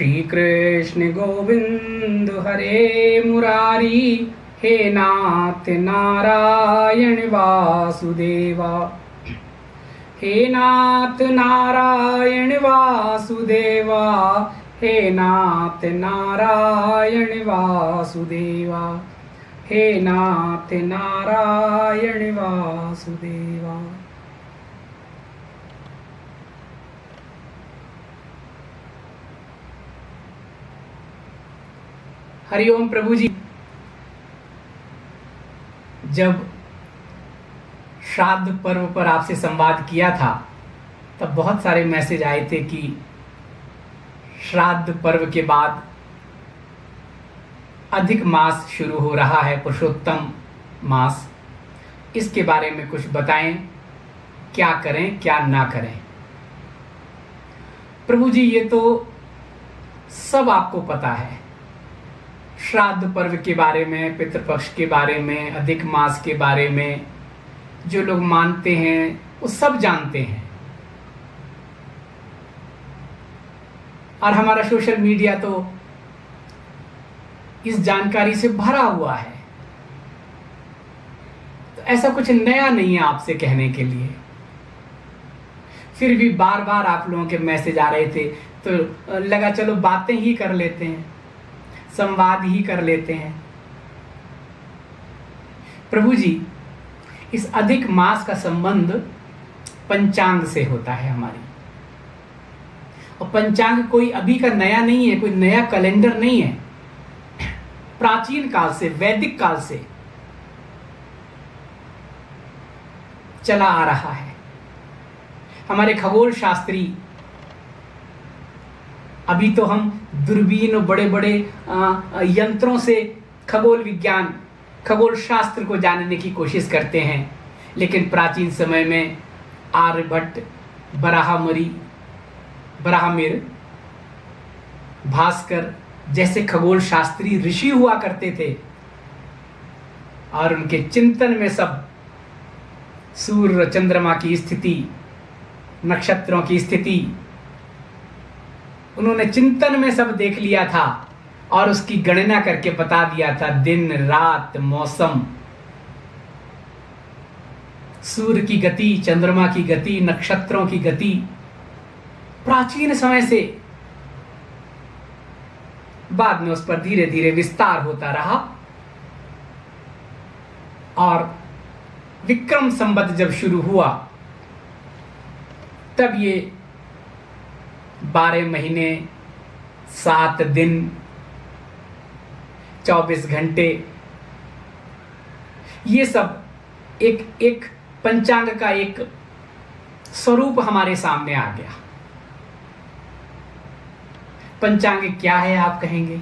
श्री कृष्ण गोविंद हरे मुरारी, हे नाथ नारायण वासुदेवा। हे नाथ नारायण वासुदेवा, हे नाथ नारायण वासुदेवा, हे नाथ नारायण वासुदेवा। हरिओम प्रभु जी। जब श्राद्ध पर्व पर आपसे संवाद किया था तब बहुत सारे मैसेज आए थे कि श्राद्ध पर्व के बाद अधिक मास शुरू हो रहा है, पुरुषोत्तम मास। इसके बारे में कुछ बताएं, क्या करें क्या ना करें। प्रभु जी, ये तो सब आपको पता है। श्राद्ध पर्व के बारे में, पितृपक्ष के बारे में, अधिक मास के बारे में जो लोग मानते हैं वो सब जानते हैं। और हमारा सोशल मीडिया तो इस जानकारी से भरा हुआ है, तो ऐसा कुछ नया नहीं है आपसे कहने के लिए। फिर भी बार बार आप लोगों के मैसेज आ रहे थे तो लगा चलो बातें ही कर लेते हैं, संवाद ही कर लेते हैं। प्रभु जी, इस अधिक मास का संबंध पंचांग से होता है हमारी। और पंचांग कोई अभी का नया नहीं है, कोई नया कैलेंडर नहीं है। प्राचीन काल से, वैदिक काल से चला आ रहा है। हमारे खगोल शास्त्री, अभी तो हम दूरबीन और बड़े बड़े यंत्रों से खगोल विज्ञान, खगोल शास्त्र को जानने की कोशिश करते हैं, लेकिन प्राचीन समय में आर्यभट्ट, बराहमिर, भास्कर जैसे खगोल शास्त्री ऋषि हुआ करते थे। और उनके चिंतन में सब सूर्य चंद्रमा की स्थिति, नक्षत्रों की स्थिति, उन्होंने चिंतन में सब देख लिया था और उसकी गणना करके बता दिया था। दिन रात, मौसम, सूर्य की गति, चंद्रमा की गति, नक्षत्रों की गति, प्राचीन समय से। बाद में उस पर धीरे धीरे विस्तार होता रहा और विक्रम संवत जब शुरू हुआ तब ये 12 महीने, 7 दिन, 24 घंटे, ये सब एक पंचांग का एक स्वरूप हमारे सामने आ गया। पंचांग क्या है आप कहेंगे?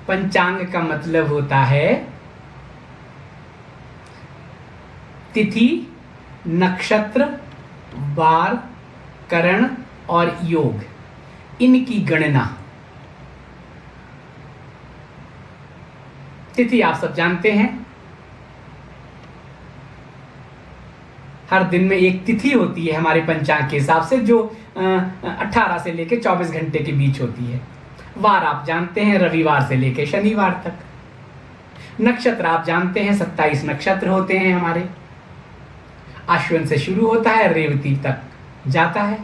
पंचांग का मतलब होता है तिथि, नक्षत्र, वार, करण और योग, इनकी गणना। तिथि आप सब जानते हैं, हर दिन में एक तिथि होती है हमारे पंचांग के हिसाब से, जो 18 से लेकर 24 घंटे के बीच होती है। वार आप जानते हैं, रविवार से लेकर शनिवार तक। नक्षत्र आप जानते हैं, 27 नक्षत्र होते हैं हमारे। अश्विन से शुरू होता है, रेवती तक जाता है।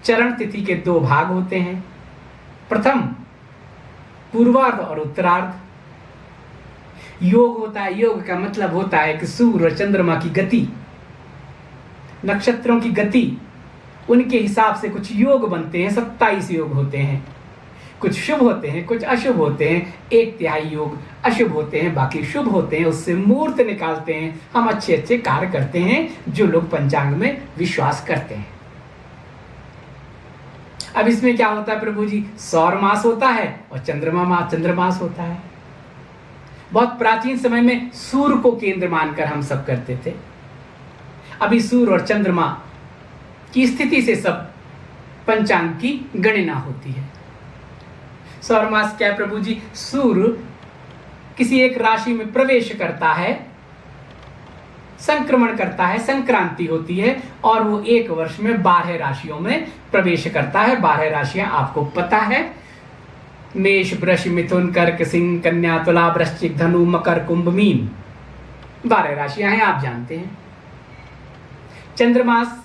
चरण तिथि के 2 भाग होते हैं, प्रथम पूर्वार्ध और उत्तरार्ध। योग होता है, योग का मतलब होता है कि सूर्य और चंद्रमा की गति, नक्षत्रों की गति, उनके हिसाब से कुछ योग बनते हैं। 27 योग होते हैं, कुछ शुभ होते हैं, कुछ अशुभ होते हैं। 1/3 योग अशुभ होते हैं, बाकी शुभ होते हैं। उससे मुहूर्त निकालते हैं, हम अच्छे अच्छे कार्य करते हैं जो लोग पंचांग में विश्वास करते हैं। अब इसमें क्या होता है प्रभु जी? सौर मास होता है और चंद्रमास होता है। बहुत प्राचीन समय में सूर्य को केंद्र मानकर हम सब करते थे। अभी सूर्य और चंद्रमा की स्थिति से सब पंचांग की गणना होती है। सौर मास क्या है प्रभु जी? सूर्य किसी एक राशि में प्रवेश करता है संक्रमण करता है, संक्रांति होती है और वो एक वर्ष में 12 राशियों में प्रवेश करता है। 12 राशियां आपको पता है, मेष, वृष, मिथुन, कर्क, सिंह, कन्या, तुला, वृश्चिक, धनु, मकर, कुंभ, मीन। 12 राशियां हैं, आप जानते हैं। चंद्रमास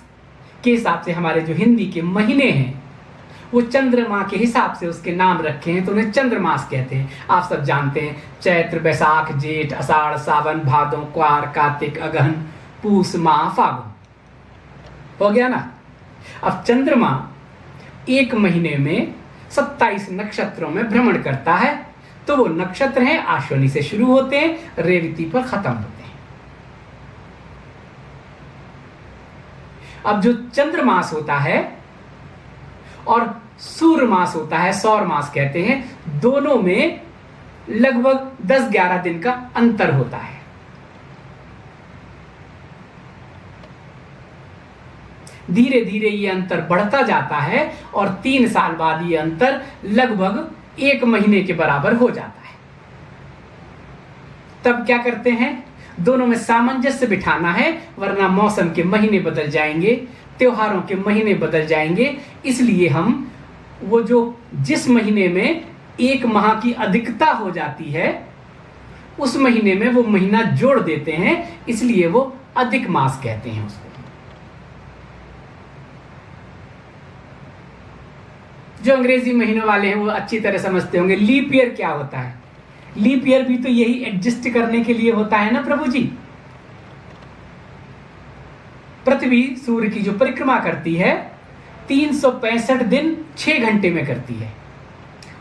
के हिसाब से हमारे जो हिंदी के महीने हैं वो चंद्रमा के हिसाब से उसके नाम रखे हैं, तो उन्हें चंद्रमास कहते हैं। आप सब जानते हैं, चैत्र, बैसाख, जेठ, आषाढ़, सावन, भादो, क्वार, कार्तिक, अगहन, पूस, माह, फागुन। हो गया ना। अब चंद्रमा एक महीने में 27 नक्षत्रों में भ्रमण करता है, तो वो नक्षत्र हैं अश्विनी से शुरू होते हैं, रेवती पर खत्म होते हैं। अब जो चंद्रमास होता है और सूर्य मास होता है, सौर मास कहते हैं, दोनों में लगभग 10-11 दिन का अंतर होता है। धीरे धीरे ये अंतर बढ़ता जाता है और 3 साल बाद ये अंतर लगभग 1 महीने के बराबर हो जाता है। तब क्या करते हैं, दोनों में सामंजस्य बिठाना है, वरना मौसम के महीने बदल जाएंगे, त्योहारों के महीने बदल जाएंगे। इसलिए हम वो जो जिस महीने में 1 माह की अधिकता हो जाती है उस महीने में वो महीना जोड़ देते हैं, इसलिए वो अधिक मास कहते हैं उसको। जो अंग्रेजी महीनों वाले हैं वो अच्छी तरह समझते होंगे। लीप ईयर क्या होता है? लीप ईयर भी तो यही एडजस्ट करने के लिए होता है ना प्रभु जी। पृथ्वी सूर्य की जो परिक्रमा करती है 365 दिन 6 घंटे में करती है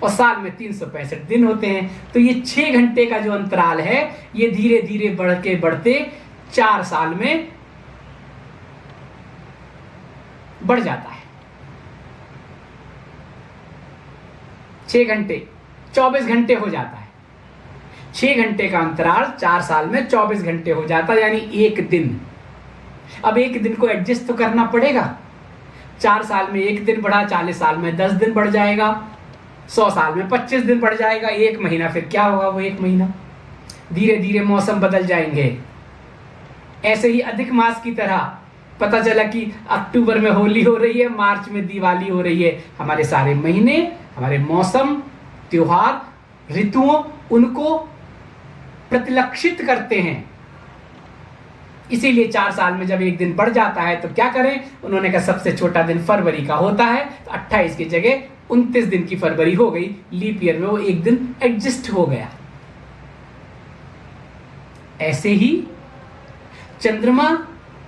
और साल में 365 दिन होते हैं, तो ये 6 घंटे का जो अंतराल है ये धीरे धीरे बढ़ते 4 साल में बढ़ जाता है। 6 घंटे 24 घंटे हो जाता है। 6 घंटे का अंतराल 4 साल में 24 घंटे हो जाता है, यानी 1 दिन। अब 1 दिन को एडजस्ट तो करना पड़ेगा। 4 साल में 1 दिन बढ़ा, 40 साल में 10 दिन बढ़ जाएगा, 100 साल में 25 दिन बढ़ जाएगा, 1 महीना फिर क्या होगा वो 1 महीना। धीरे धीरे मौसम बदल जाएंगे। ऐसे ही अधिक मास की तरह पता चला कि अक्टूबर में होली हो रही है, मार्च में दिवाली हो रही है। हमारे सारे महीने, हमारे मौसम, त्योहार, ऋतुओं उनको प्रतिलक्षित करते हैं। इसीलिए 4 साल में जब 1 दिन बढ़ जाता है तो क्या करें, उन्होंने कहा सबसे छोटा दिन फरवरी का होता है, तो 28 की जगह 29 दिन की फरवरी हो गई। लीप ईयर में वो 1 दिन एडजस्ट हो गया। ऐसे ही चंद्रमा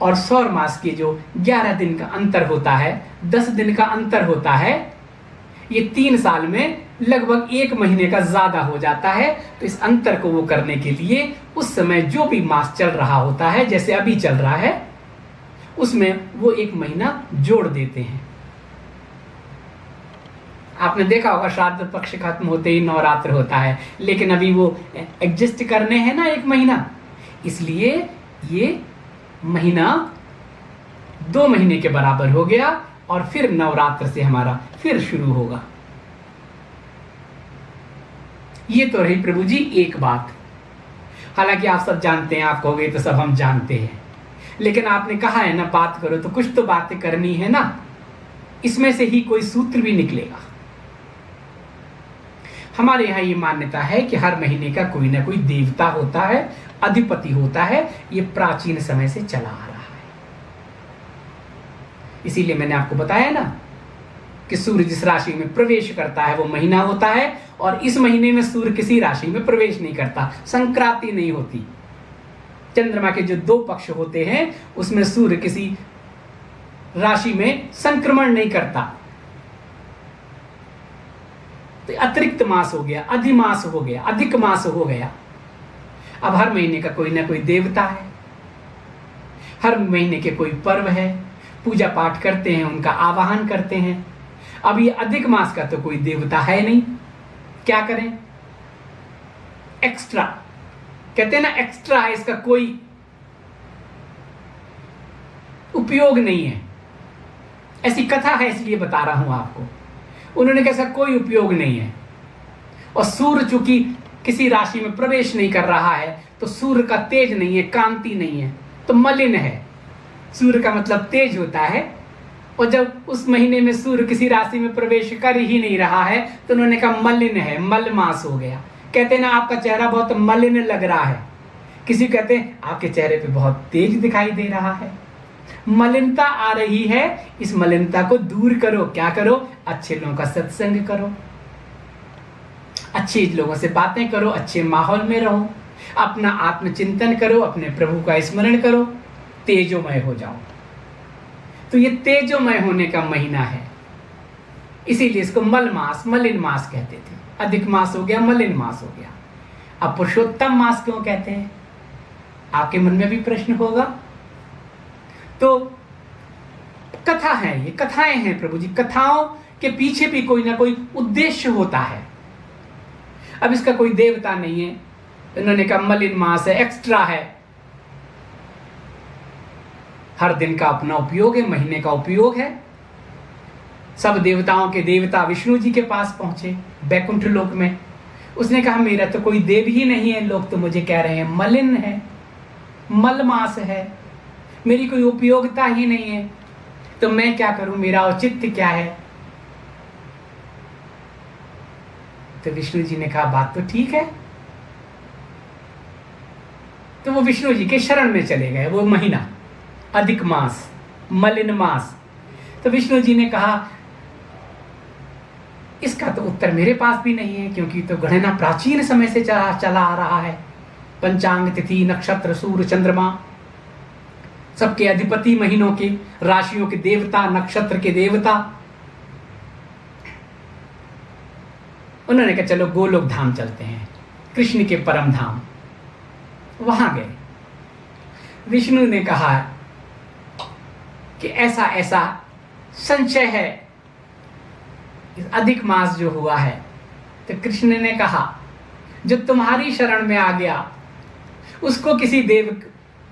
और सौर मास के जो 11 दिन का अंतर होता है, 10 दिन का अंतर होता है, ये 3 साल में लगभग 1 महीने का ज्यादा हो जाता है। तो इस अंतर को वो करने के लिए उस समय जो भी मास चल रहा होता है, जैसे अभी चल रहा है, उसमें वो 1 महीना जोड़ देते हैं। आपने देखा होगा श्राद्ध पक्ष खत्म होते ही नवरात्र होता है, लेकिन अभी वो एडजस्ट करने हैं ना 1 महीना, इसलिए ये महीना 2 महीने के बराबर हो गया और फिर नवरात्र से हमारा फिर शुरू होगा। ये तो रही प्रभु जी एक बात। हालांकि आप सब जानते हैं, आप कहोगे तो सब हम जानते हैं, लेकिन आपने कहा है ना बात करो, तो कुछ तो बातें करनी है ना, इसमें से ही कोई सूत्र भी निकलेगा। हमारे यहाँ ये मान्यता है कि हर महीने का कोई ना कोई देवता होता है, अधिपति होता है। ये प्राचीन समय से चला आ रहा है। इसीलिए मैंने आपको बताया ना कि सूर्य जिस राशि में प्रवेश करता है वो महीना होता है, और इस महीने में सूर्य किसी राशि में प्रवेश नहीं करता, संक्रांति नहीं होती। चंद्रमा के जो 2 पक्ष होते हैं उसमें सूर्य किसी राशि में संक्रमण नहीं करता। तो अतिरिक्त मास हो गया, अधिमास हो गया, अधिक मास हो गया। अब हर महीने का कोई ना कोई देवता है, हर महीने के कोई पर्व है, पूजा पाठ करते हैं, उनका आवाहन करते हैं। अब ये अधिक मास का तो कोई देवता है नहीं, क्या करें? एक्स्ट्रा कहते हैं ना, एक्स्ट्रा है, इसका कोई उपयोग नहीं है। ऐसी कथा है इसलिए बता रहा हूं आपको। उन्होंने कैसा कोई उपयोग नहीं है। और सूर्य चूंकि किसी राशि में प्रवेश नहीं कर रहा है तो सूर्य का तेज नहीं है, कांति नहीं है, तो मलिन है। सूर्य का मतलब तेज होता है, और जब उस महीने में सूर्य किसी राशि में प्रवेश कर ही नहीं रहा है तो उन्होंने कहा मलिन है, मलमास हो गया। कहते हैं ना आपका चेहरा बहुत मलिन लग रहा है, किसी कहते हैं आपके चेहरे पे बहुत तेज दिखाई दे रहा है। मलिनता आ रही है, इस मलिनता को दूर करो। क्या करो? अच्छे लोगों का सत्संग करो, अच्छे लोगों से बातें करो, अच्छे माहौल में रहो, अपना आत्मचिंतन करो, अपने प्रभु का स्मरण करो, तेजोमय हो जाओ। तो ये तेजोमय होने का महीना है, इसीलिए इसको मल मास, मलिन मास कहते थे। अधिक मास हो गया, मलिन मास हो गया। अब पुरुषोत्तम मास क्यों कहते हैं? आपके मन में भी प्रश्न होगा। तो कथा है, ये कथाएं हैं प्रभु जी, कथाओं के पीछे भी कोई ना कोई उद्देश्य होता है। अब इसका कोई देवता नहीं है, इन्होंने कहा मलिन मास है, एक्स्ट्रा है। हर दिन का अपना उपयोग है, महीने का उपयोग है। सब देवताओं के देवता विष्णु जी के पास पहुंचे बैकुंठ लोक में। उसने कहा मेरा तो कोई देव ही नहीं है, लोग तो मुझे कह रहे हैं मलिन है, मलमास है, मेरी कोई उपयोगिता ही नहीं है, तो मैं क्या करूं, मेरा औचित्य क्या है? तो विष्णु जी ने कहा बात तो ठीक है। तो वो विष्णु जी के शरण में चले गए। वो महीना अधिक मास, मलिन मास। तो विष्णु जी ने कहा इसका तो उत्तर मेरे पास भी नहीं है, क्योंकि तो गणना प्राचीन समय से चला आ रहा है। पंचांग, तिथि, नक्षत्र, सूर्य, चंद्रमा, सबके अधिपति, महीनों के, राशियों के देवता, नक्षत्र के देवता। उन्होंने कहा चलो गोलोक धाम चलते हैं, कृष्ण के परम धाम। वहां गए। विष्णु ने कहा कि ऐसा ऐसा संशय है, अधिक मास जो हुआ है। तो कृष्ण ने कहा जो तुम्हारी शरण में आ गया उसको किसी देव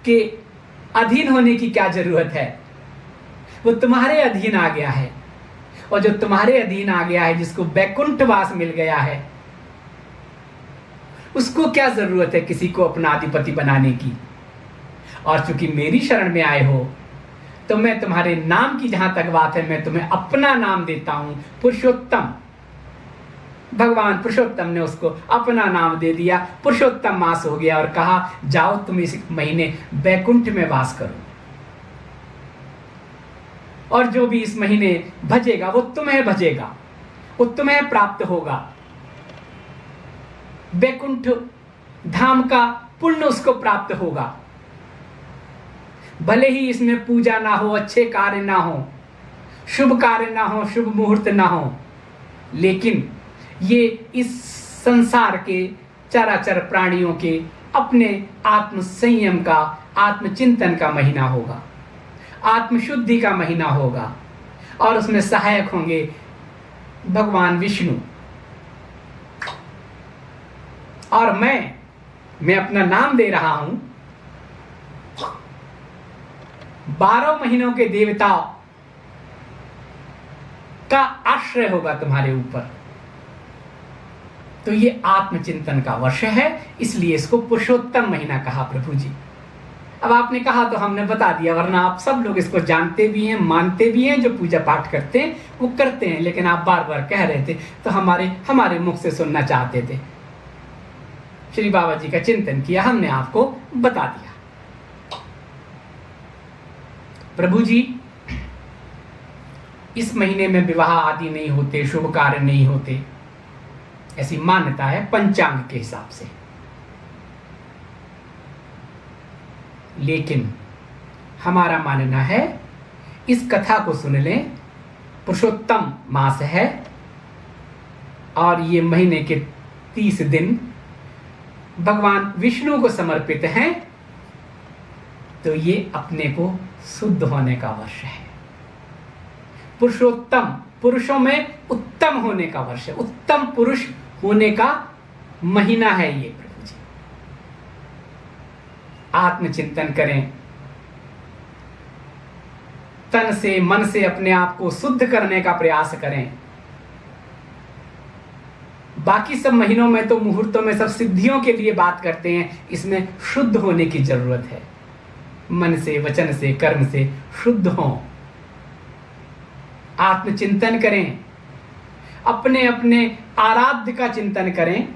के अधीन होने की क्या जरूरत है? वो तुम्हारे अधीन आ गया है, और जो तुम्हारे अधीन आ गया है, जिसको बैकुंठवास मिल गया है, उसको क्या जरूरत है किसी को अपना अधिपति बनाने की? और चूंकि मेरी शरण में आए हो तो मैं तुम्हारे नाम की जहां तक बात है, मैं तुम्हें अपना नाम देता हूं, पुरुषोत्तम। भगवान पुरुषोत्तम ने उसको अपना नाम दे दिया, पुरुषोत्तम मास हो गया, और कहा जाओ तुम इस महीने बैकुंठ में वास करो, और जो भी इस महीने भजेगा वो तुम्हें भजेगा, वो तुम्हें प्राप्त होगा। बैकुंठ धाम का पुण्य उसको प्राप्त होगा। भले ही इसमें पूजा ना हो, अच्छे कार्य ना हो, शुभ कार्य ना हो, शुभ मुहूर्त ना हो, लेकिन ये इस संसार के चराचर प्राणियों के अपने आत्म संयम का, आत्मचिंतन का महीना होगा, आत्मशुद्धि का महीना होगा, और उसमें सहायक होंगे भगवान विष्णु। और मैं अपना नाम दे रहा हूं, 12 महीनों के देवताओं का आश्रय होगा तुम्हारे ऊपर। तो ये आत्मचिंतन का वर्ष है, इसलिए इसको पुरुषोत्तम महीना कहा प्रभु जी। अब आपने कहा तो हमने बता दिया, वरना आप सब लोग इसको जानते भी हैं, मानते भी हैं, जो पूजा पाठ करते हैं वो करते हैं, लेकिन आप बार बार कह रहे थे तो हमारे मुख से सुनना चाहते थे। श्री बाबा जी का चिंतन किया, हमने आपको बता दिया। प्रभु जी, इस महीने में विवाह आदि नहीं होते, शुभ कार्य नहीं होते, ऐसी मान्यता है पंचांग के हिसाब से। लेकिन हमारा मानना है, इस कथा को सुन लें, पुरुषोत्तम मास है और ये महीने के 30 दिन भगवान विष्णु को समर्पित हैं, तो ये अपने को शुद्ध होने का वर्ष है। पुरुषोत्तम, पुरुषों में उत्तम होने का वर्ष है, उत्तम पुरुष होने का महीना है ये प्रभु जी। आत्मचिंतन करें, तन से मन से अपने आप को शुद्ध करने का प्रयास करें। बाकी सब महीनों में तो, मुहूर्तों में सब सिद्धियों के लिए बात करते हैं, इसमें शुद्ध होने की जरूरत है। मन से, वचन से, कर्म से शुद्ध हों। आत्मचिंतन करें, अपने अपने आराध्य का चिंतन करें,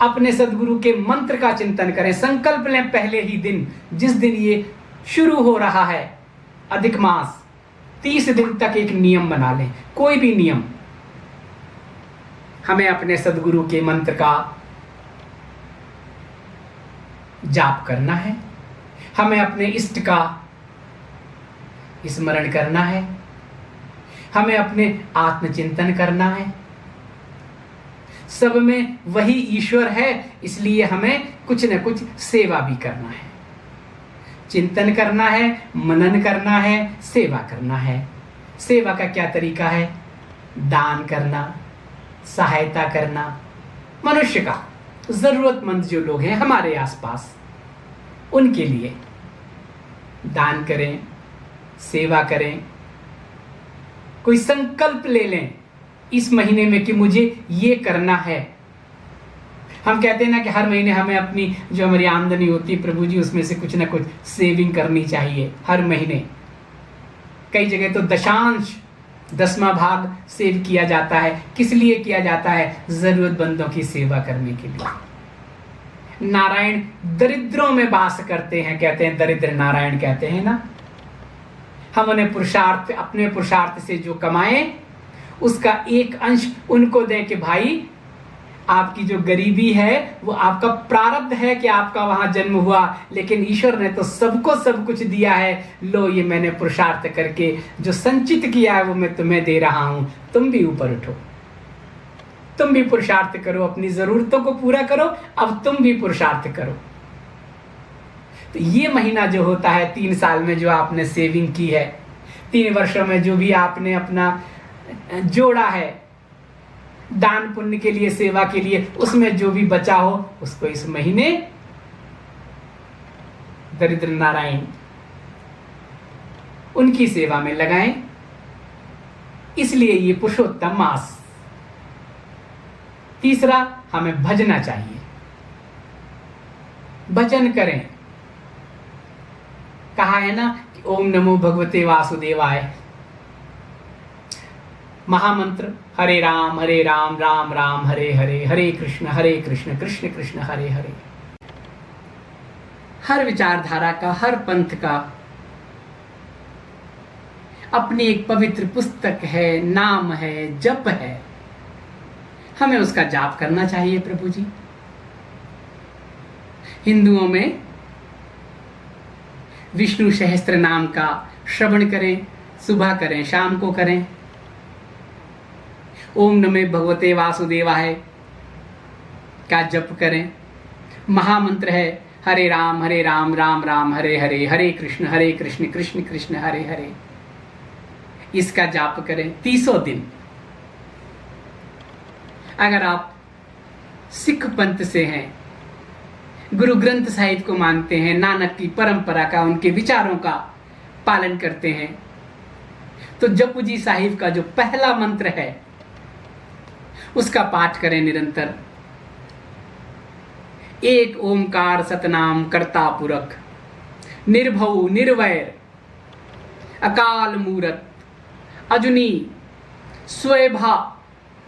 अपने सदगुरु के मंत्र का चिंतन करें। संकल्प लें पहले ही दिन, जिस दिन ये शुरू हो रहा है अधिक मास, 30 दिन तक एक नियम बना लें, कोई भी नियम। हमें अपने सदगुरु के मंत्र का जाप करना है, हमें अपने इष्ट का स्मरण करना है, हमें अपने आत्मचिंतन करना है। सब में वही ईश्वर है, इसलिए हमें कुछ न कुछ सेवा भी करना है। चिंतन करना है, मनन करना है, सेवा करना है। सेवा का क्या तरीका है? दान करना, सहायता करना, मनुष्य का, जरूरतमंद जो लोग हैं हमारे आसपास, उनके लिए दान करें, सेवा करें। कोई संकल्प ले लें इस महीने में कि मुझे ये करना है। हम कहते हैं ना कि हर महीने हमें अपनी जो हमारी आमदनी होती है प्रभु जी, उसमें से कुछ ना कुछ सेविंग करनी चाहिए हर महीने। कई जगह तो दशांश, 10वां भाग सेव किया जाता है। किस लिए किया जाता है? जरूरतमंदों की सेवा करने के लिए। नारायण दरिद्रों में वास करते हैं, कहते हैं दरिद्र नारायण कहते हैं ना। हम उन्हें पुरुषार्थ, अपने पुरुषार्थ से जो कमाएं उसका एक अंश उनको दें कि भाई आपकी जो गरीबी है वो आपका प्रारब्ध है कि आपका वहां जन्म हुआ, लेकिन ईश्वर ने तो सबको सब कुछ दिया है। लो, ये मैंने पुरुषार्थ करके जो संचित किया है वो मैं तुम्हें दे रहा हूं। तुम भी ऊपर उठो, तुम भी पुरुषार्थ करो, अपनी जरूरतों को पूरा करो। अब तुम भी पुरुषार्थ करो। तो ये महीना जो होता है, 3 साल में जो आपने सेविंग की है, 3 वर्षों में जो भी आपने अपना जोड़ा है दान पुण्य के लिए, सेवा के लिए, उसमें जो भी बचा हो उसको इस महीने दरिद्र नारायण उनकी सेवा में लगाएं। इसलिए ये पुरुषोत्तम मास। तीसरा, हमें भजना चाहिए, भजन करें। कहा है ना कि ओम नमो भगवते वासुदेवाय। महामंत्र हरे राम राम राम हरे हरे, हरे कृष्ण कृष्ण कृष्ण हरे हरे। हर विचारधारा का, हर पंथ का अपनी एक पवित्र पुस्तक है, नाम है, जप है। हमें उसका जाप करना चाहिए प्रभु जी। हिंदुओं में विष्णु सहस्त्र नाम का श्रवण करें, सुबह करें, शाम को करें। ओम नमो भगवते वासुदेवाय का जप करें। महामंत्र है हरे राम राम राम हरे हरे, हरे कृष्ण कृष्ण कृष्ण हरे हरे। इसका जाप करें 30 दिन। अगर आप सिख पंथ से हैं, गुरु ग्रंथ साहिब को मानते हैं, नानक की परंपरा का, उनके विचारों का पालन करते हैं, तो जपू जी साहिब का जो पहला मंत्र है उसका पाठ करें निरंतर। एक ओंकार सतनाम करता पुरख, निर्भव निर्वैर अकाल मूरत अजुनी स्वयभा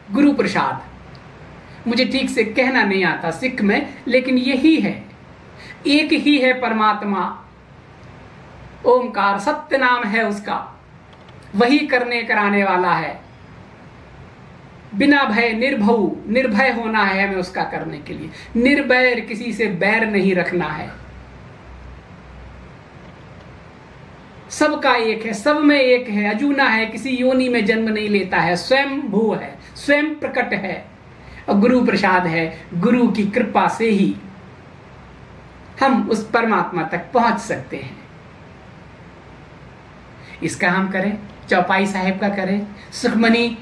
गुरु प्रसाद। मुझे ठीक से कहना नहीं आता सिख में, लेकिन यही है, एक ही है परमात्मा। ओंकार सत्य नाम है उसका, वही करने कराने वाला है। बिना भय, निर्भव, निर्भय होना है हमें उसका करने के लिए। निर्वैर, किसी से बैर नहीं रखना है। सबका एक है, सब में एक है, अजूना है, किसी योनि में जन्म नहीं लेता है, स्वयं भू है, स्वयं प्रकट है और गुरु प्रसाद है। गुरु की कृपा से ही हम उस परमात्मा तक पहुंच सकते हैं। इसका हम करें, चौपाई साहिब का करें, सुखमनी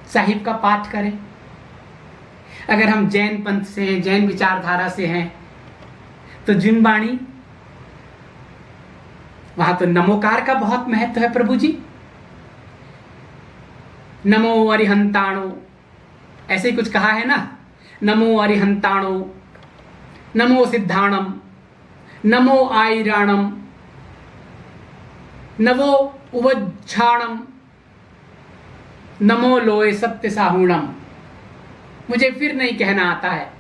साहिब का पाठ करें। अगर हम जैन पंथ से हैं, जैन विचारधारा से हैं, तो जिनवाणी, वहां तो नमोकार का बहुत महत्व है प्रभु जी। नमो अरिहंताणो, ऐसे ही कुछ कहा है ना। नमो अरिहंताणो, नमो सिद्धाणम, नमो आयराणम, नवो उवज्झाणम, नमो लोय सत्य साहूणम। मुझे फिर नहीं कहना आता है,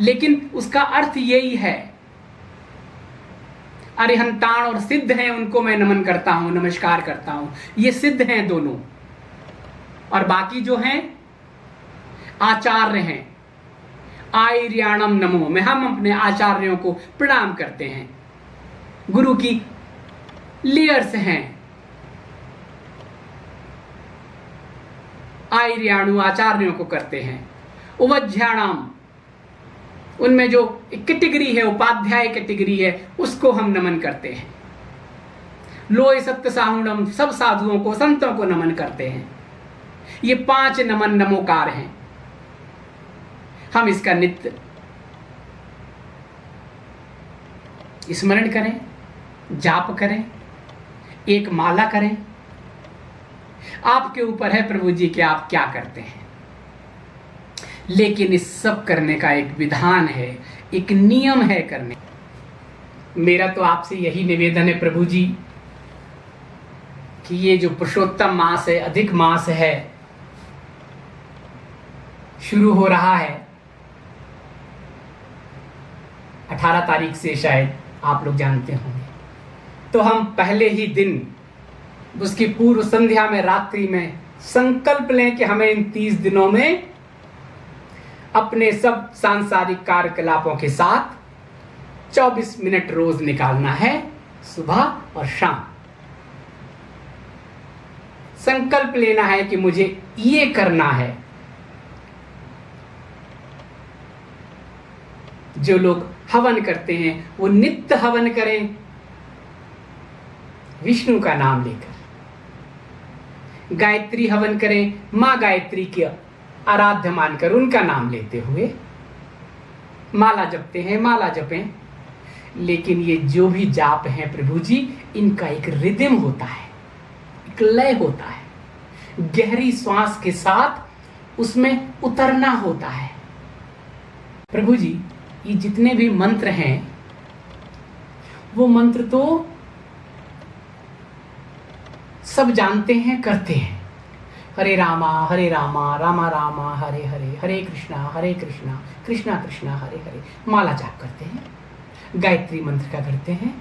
लेकिन उसका अर्थ यही है। अरिहंताण और सिद्ध हैं, उनको मैं नमन करता हूं, नमस्कार करता हूं। ये सिद्ध हैं दोनों, और बाकी जो हैं आचार्य हैं। आयर्याणम नमो, में हम अपने आचार्यों को प्रणाम करते हैं। गुरु की लेयर्स हैं। आयर्याणु आचार्यों को करते हैं। उवज्झाणाम, उनमें जो कैटेगरी है, उपाध्याय कैटेगरी है, उसको हम नमन करते हैं। लोय सत्य साहुणम, सब साधुओं को, संतों को नमन करते हैं। ये 5 नमन नमोकार हैं। हम इसका नित्य स्मरण करें, जाप करें, एक माला करें। आपके ऊपर है प्रभु जी कि आप क्या करते हैं, लेकिन इस सब करने का एक विधान है, एक नियम है करने। मेरा तो आपसे यही निवेदन है प्रभु जी कि ये जो पुरुषोत्तम मास है, अधिक मास है, शुरू हो रहा है 18 तारीख से, शायद आप लोग जानते होंगे। तो हम पहले ही दिन, उसकी पूर्व संध्या में, रात्रि में संकल्प लें कि हमें इन 30 दिनों में अपने सब सांसारिक कार्यकलापों के साथ 24 मिनट रोज निकालना है, सुबह और शाम। संकल्प लेना है कि मुझे ये करना है। जो लोग हवन करते हैं वो नित्य हवन करें, विष्णु का नाम लेकर। गायत्री हवन करें, मां गायत्री के आराध्य मानकर उनका नाम लेते हुए। माला जपते हैं, माला जपें। लेकिन ये जो भी जाप हैं प्रभु जी, इनका एक रिदम होता है, एक लय होता है। गहरी श्वास के साथ उसमें उतरना होता है। प्रभु जी, ये जितने भी मंत्र हैं, वो मंत्र तो सब जानते हैं, करते हैं। हरे रामा रामा रामा हरे हरे, हरे कृष्णा कृष्णा कृष्णा हरे हरे। माला जाप करते हैं, गायत्री मंत्र का करते हैं।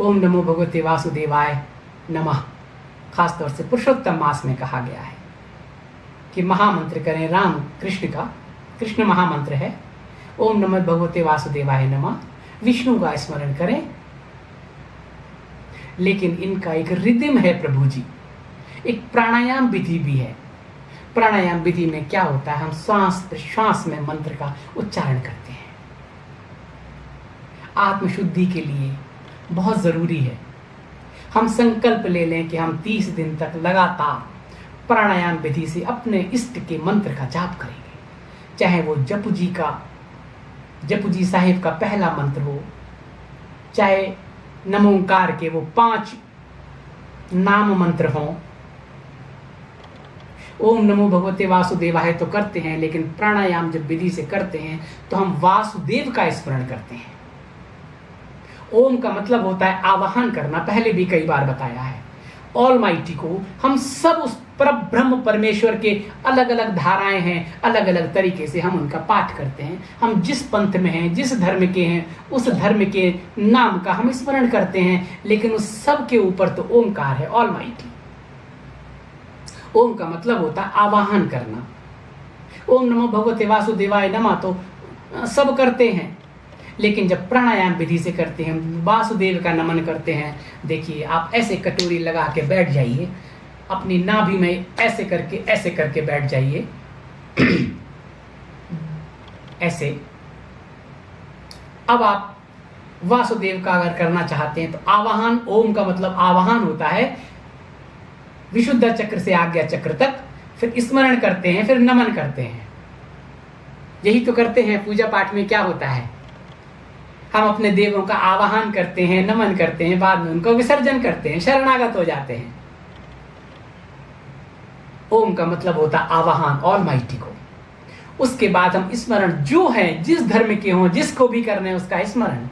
ओम नमो भगवते वासुदेवाय नमः खास तौर से पुरुषोत्तम मास में कहा गया है कि महामंत्र करें राम कृष्ण का। कृष्ण महामंत्र है। ओम नमो भगवते वासुदेवाय नमः। विष्णु का स्मरण करें। लेकिन इनका एक रिदम है प्रभु जी, एक प्राणायाम विधि भी है। प्राणायाम विधि में क्या होता है, हम श्वास प्रश्वास में मंत्र का उच्चारण करते हैं। आत्मशुद्धि के लिए बहुत जरूरी है हम संकल्प ले लें कि हम 30 दिन तक लगातार प्राणायाम विधि से अपने इष्ट के मंत्र का जाप करेंगे। चाहे वो जपू जी साहिब का पहला मंत्र हो, चाहे नमोंकार के वो 5 नाम मंत्र हों। ओम नमो भगवते वासुदेवाय तो करते हैं, लेकिन प्राणायाम जब विधि से करते हैं तो हम वासुदेव का स्मरण करते हैं। ओम का मतलब होता है आवाहन करना, पहले भी कई बार बताया है। ऑलमाइटी को हम सब उस परब्रह्म परमेश्वर के अलग अलग धाराएं हैं, अलग अलग तरीके से हम उनका पाठ करते हैं। हम जिस पंथ में हैं, जिस धर्म के हैं, उस धर्म के नाम का हम स्मरण करते हैं, लेकिन उस सब के ऊपर तो ओमकार है, ऑलमाइटी। ओम का मतलब होता है आवाहन करना। ओम नमो भगवते वासुदेवाय नमः तो सब करते हैं, लेकिन जब प्राणायाम विधि से करते हैं, वासुदेव का नमन करते हैं। देखिए, आप ऐसे कटोरी लगा के बैठ जाइए, अपनी नाभि में ऐसे करके बैठ जाइए। ऐसे। अब आप वासुदेव का अगर करना चाहते हैं तो आवाहन, ओम का मतलब आवाहन होता है विशुद्ध चक्र से आज्ञा चक्र तक, फिर स्मरण करते हैं, फिर नमन करते हैं। यही तो करते हैं। पूजा पाठ में क्या होता है, हम अपने देवों का आवाहन करते हैं, नमन करते हैं, बाद में उनको विसर्जन करते हैं, शरणागत हो जाते हैं। ओम का मतलब होता है आवाहन, ऑलमाइटी को। उसके बाद हम स्मरण, जो है जिस धर्म के हों, जिसको भी करना है उसका स्मरण।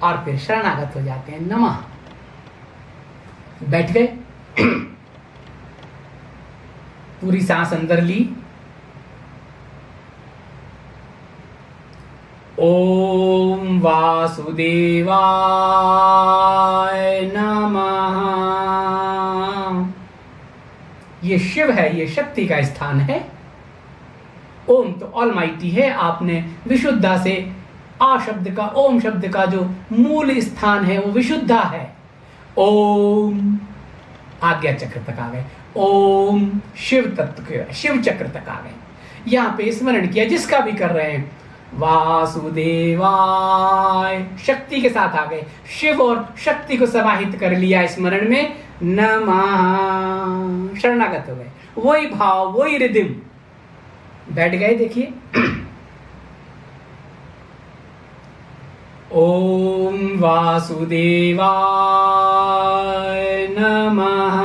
और फिर शरणागत हो जाते हैं। नमः, बैठ गए, पूरी सांस अंदर ली, ओम वासुदेवाय नमः। ये शिव है, ये शक्ति का स्थान है। ओम तो ऑलमाइटी है। आपने विशुद्धा से आ शब्द का, ओम शब्द का जो मूल स्थान है वो विशुद्धा है। ओम आज्ञा चक्र तक आ गए, ओम शिव तत्व के शिव चक्र तक आ गए। यहां पे स्मरण किया जिसका भी कर रहे हैं, वासुदेवाय, शक्ति के साथ आ गए, शिव और शक्ति को समाहित कर लिया स्मरण में, नमः, शरणागत हो गए। वही भाव, वही रिदम, बैठ गए। देखिए, ओम वासुदेवाय नमः।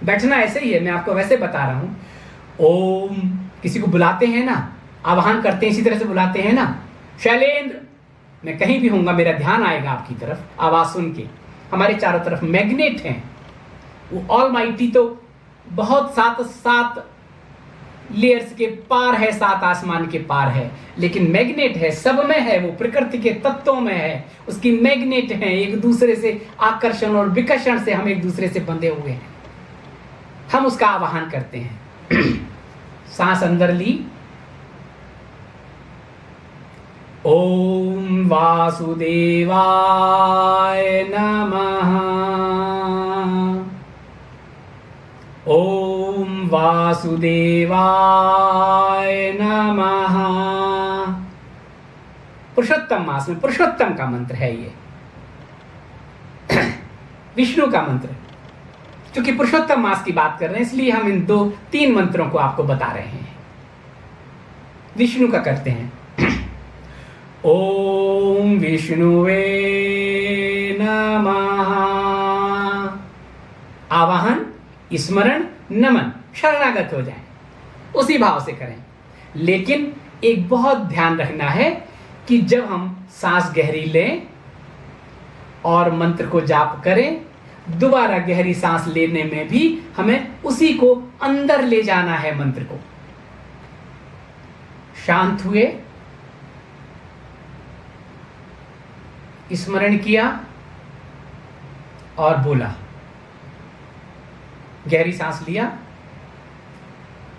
बैठना ऐसे ही है, मैं आपको वैसे बता रहा हूं। ओम, किसी को बुलाते हैं ना, आवाहन करते हैं, इसी तरह से बुलाते हैं ना, शैलेंद्र, मैं कहीं भी होऊंगा, मेरा ध्यान आएगा आपकी तरफ, आवाज सुन के। हमारे चारों तरफ मैग्नेट हैं। वो ऑलमाइटी तो बहुत सात लेयर्स के पार है, 7 आसमान के पार है, लेकिन मैग्नेट है, सब में है, वो प्रकृति के तत्वों में है, उसकी मैग्नेट है। एक दूसरे से आकर्षण और विकर्षण से हम एक दूसरे से बंधे हुए हैं। हम उसका आवाहन करते हैं। सांस अंदर ली, ओम वासुदेवाय नमः, ओम वासुदेवाय नमः। पुरुषोत्तम मास में पुरुषोत्तम का मंत्र है ये, विष्णु का मंत्र। क्योंकि पुरुषोत्तम मास की बात कर रहे हैं, इसलिए हम इन 2-3 मंत्रों को आपको बता रहे हैं। विष्णु का करते हैं, ओम विष्णुवे नमः। आवाहन, स्मरण, नमन, शरणागत हो जाए, उसी भाव से करें। लेकिन एक बहुत ध्यान रखना है कि जब हम सांस गहरी लें और मंत्र को जाप करें, दोबारा गहरी सांस लेने में भी हमें उसी को अंदर ले जाना है। मंत्र को शांत हुए, स्मरण किया और बोला, गहरी सांस लिया,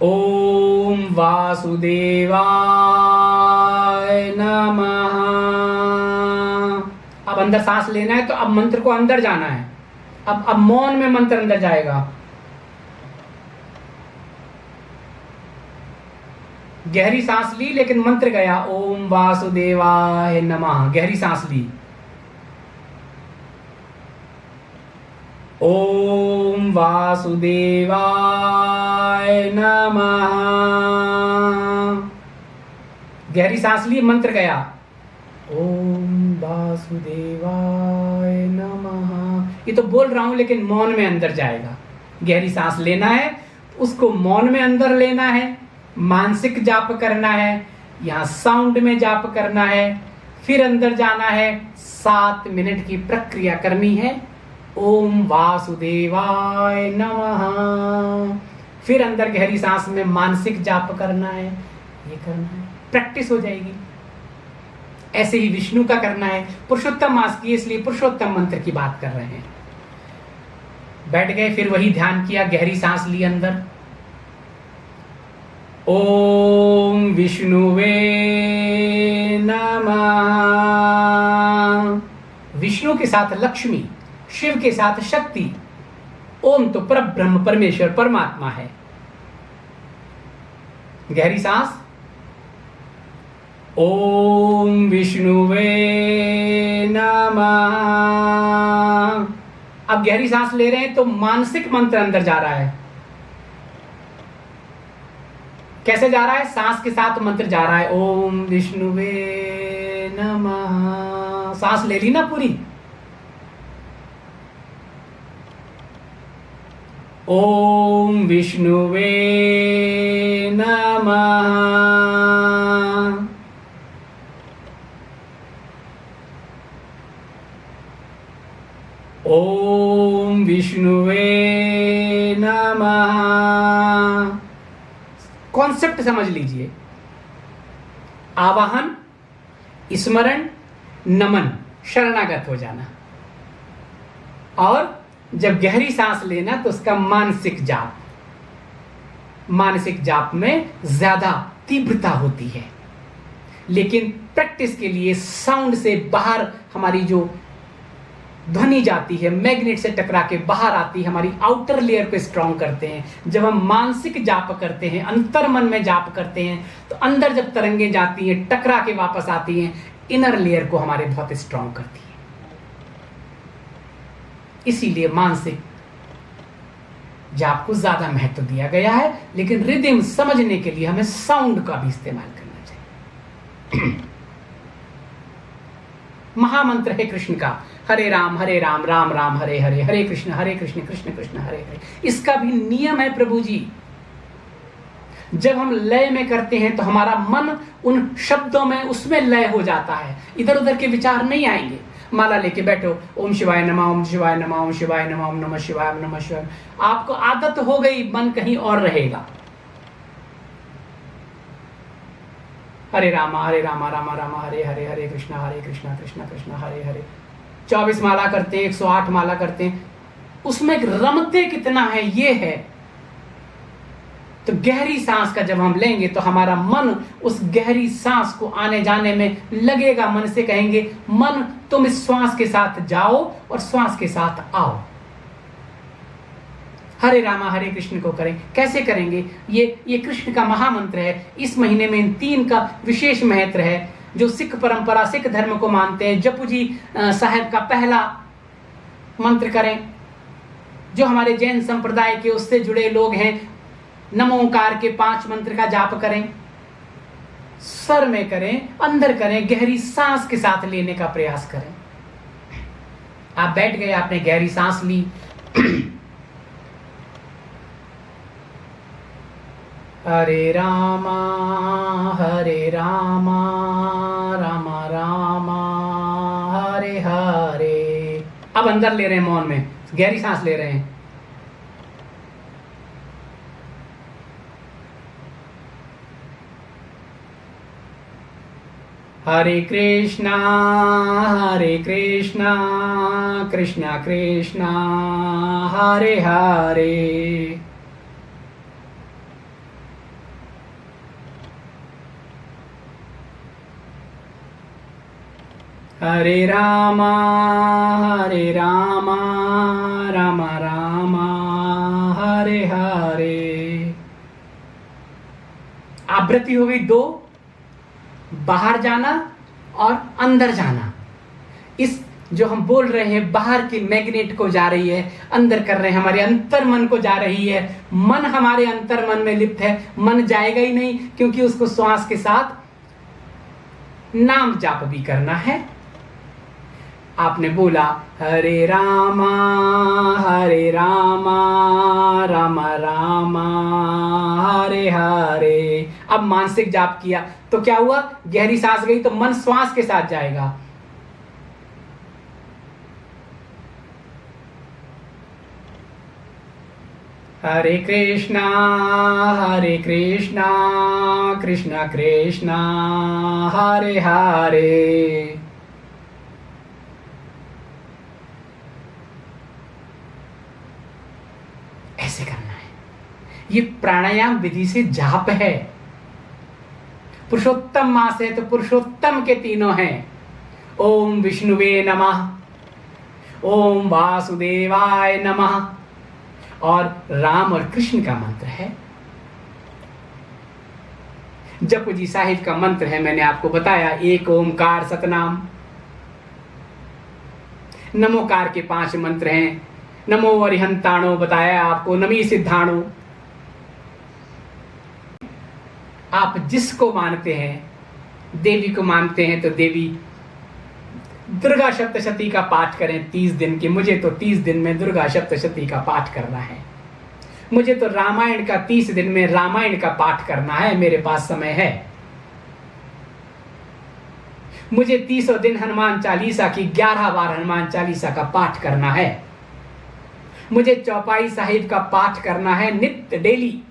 ओम वासुदेवाय नमः। अब अंदर सांस लेना है, तो अब मंत्र को अंदर जाना है। अब मौन में मंत्र अंदर जाएगा। गहरी सांस ली, लेकिन मंत्र गया, ओम वासुदेवाय नमः। गहरी सांस ली, ओम वासुदेवाय नमः। गहरी सांस ली, मंत्र गया, ओम वासुदेवाय नमः। ये तो बोल रहा हूं, लेकिन मौन में अंदर जाएगा। गहरी सांस लेना है, उसको मौन में अंदर लेना है, मानसिक जाप करना है, यहां साउंड में जाप करना है, फिर अंदर जाना है। 7 मिनट की प्रक्रिया करनी है। ओम वासुदेवाय नमः। फिर अंदर गहरी सांस में मानसिक जाप करना है, ये करना है, प्रैक्टिस हो जाएगी। ऐसे ही विष्णु का करना है। पुरुषोत्तम मास की, इसलिए पुरुषोत्तम मंत्र की बात कर रहे हैं। बैठ गए, फिर वही ध्यान किया, गहरी सांस ली अंदर, ओम विष्णुवे नमः। विष्णु के साथ लक्ष्मी, शिव के साथ शक्ति, ओम तो परब्रह्म परमेश्वर परमात्मा है। गहरी सांस, ओम विष्णुवे नमः। अब गहरी सांस ले रहे हैं तो मानसिक मंत्र अंदर जा रहा है। कैसे जा रहा है? सांस के साथ मंत्र जा रहा है, ओम विष्णुवे नमः। सांस ले ली ना पूरी, ओम विष्णुवे नमः। विष्णुवे नमः। कॉन्सेप्ट समझ लीजिए, आवाहन, स्मरण, नमन, शरणागत हो जाना, और जब गहरी सांस लेना तो उसका मानसिक जाप। मानसिक जाप में ज्यादा तीव्रता होती है, लेकिन प्रैक्टिस के लिए साउंड से बाहर हमारी जो ध्वनि जाती है, मैग्नेट से टकरा के बाहर आती है, हमारी आउटर लेयर को स्ट्रांग करते हैं। जब हम मानसिक जाप करते हैं, अंतर मन में जाप करते हैं, तो अंदर जब तरंगे जाती हैं, टकरा के वापस आती हैं, इनर लेयर को हमारे बहुत स्ट्रांग करती है। इसीलिए मानसिक जाप को ज्यादा महत्व दिया गया है, लेकिन रिदम समझने के लिए हमें साउंड का भी इस्तेमाल करना चाहिए। महामंत्र है कृष्ण का, हरे राम राम राम हरे हरे, हरे कृष्ण कृष्ण कृष्ण हरे हरे। इसका भी नियम है प्रभु जी। जब हम लय में करते हैं तो हमारा मन उन शब्दों में, उसमें लय हो जाता है, इधर उधर के विचार नहीं आएंगे। माला लेके बैठो, ओम शिवाय नमः, ओम शिवाय नमः, ओम शिवाय नमः, ओम नमः शिवाय, ओम नमः शिवाय। आपको आदत हो गई, मन कहीं और रहेगा। हरे राम राम राम हरे हरे, हरे कृष्ण कृष्ण कृष्ण हरे हरे। 24 माला करते हैं, 108 माला करते हैं, उसमें रमते कितना है ये है। तो गहरी सांस का जब हम लेंगे तो हमारा मन उस गहरी सांस को आने जाने में लगेगा। मन से कहेंगे, मन तुम इस श्वास के साथ जाओ और श्वास के साथ आओ। हरे रामा हरे कृष्ण को करें। कैसे करेंगे? ये कृष्ण का महामंत्र है। इस महीने में इन 3 का विशेष महत्व है। जो सिख परंपरा, सिख धर्म को मानते हैं, जपू जी साहब का पहला मंत्र करें। जो हमारे जैन संप्रदाय के उससे जुड़े लोग हैं, नमोकार के 5 मंत्र का जाप करें। सर में करें, अंदर करें, गहरी सांस के साथ लेने का प्रयास करें। आप बैठ गए, आपने गहरी सांस ली। हरे रामा राम राम हरे हरे। अब अंदर ले रहे हैं, मौन में गहरी सांस ले रहे हैं। हरे कृष्णा कृष्णा कृष्णा हरे हरे। हरे रामा राम राम हरे हरे। आवृत्ति हो गई 2, बाहर जाना और अंदर जाना। इस जो हम बोल रहे हैं, बाहर की मैग्नेट को जा रही है, अंदर कर रहे हैं, हमारे अंतर मन को जा रही है। मन हमारे अंतर मन में लिप्त है, मन जाएगा ही नहीं, क्योंकि उसको श्वास के साथ नाम जाप भी करना है। आपने बोला हरे रामा राम राम हरे हरे। अब मानसिक जाप किया तो क्या हुआ? गहरी सांस गई तो मन श्वास के साथ जाएगा। हरे कृष्णा कृष्णा कृष्णा हरे हरे। ऐसे करना है। ये प्राणायाम विधि से जाप है। पुरुषोत्तम मास है तो पुरुषोत्तम के 3 हैं। ओम विष्णुवे नमः, ओम वासुदेवाय नमः, और राम और कृष्ण का मंत्र है। जपू जी साहिब का मंत्र है, मैंने आपको बताया, 1 ओंकार सतनाम। नमोकार के 5 मंत्र हैं। नमो अरिहंताणो बताया आपको, नमी सिद्धाणो। आप जिसको मानते हैं, देवी को मानते हैं तो देवी दुर्गा सप्तशती का पाठ करें 30 दिन की। मुझे तो 30 दिन में दुर्गा सप्तशती का पाठ करना है। मुझे तो रामायण का 30 दिन में रामायण का पाठ करना है, मेरे पास समय है। मुझे 30 दिन हनुमान चालीसा की 11 बार हनुमान चालीसा का पाठ करना है। मुझे चौपाई साहिब का पाठ करना है नित्य डेली।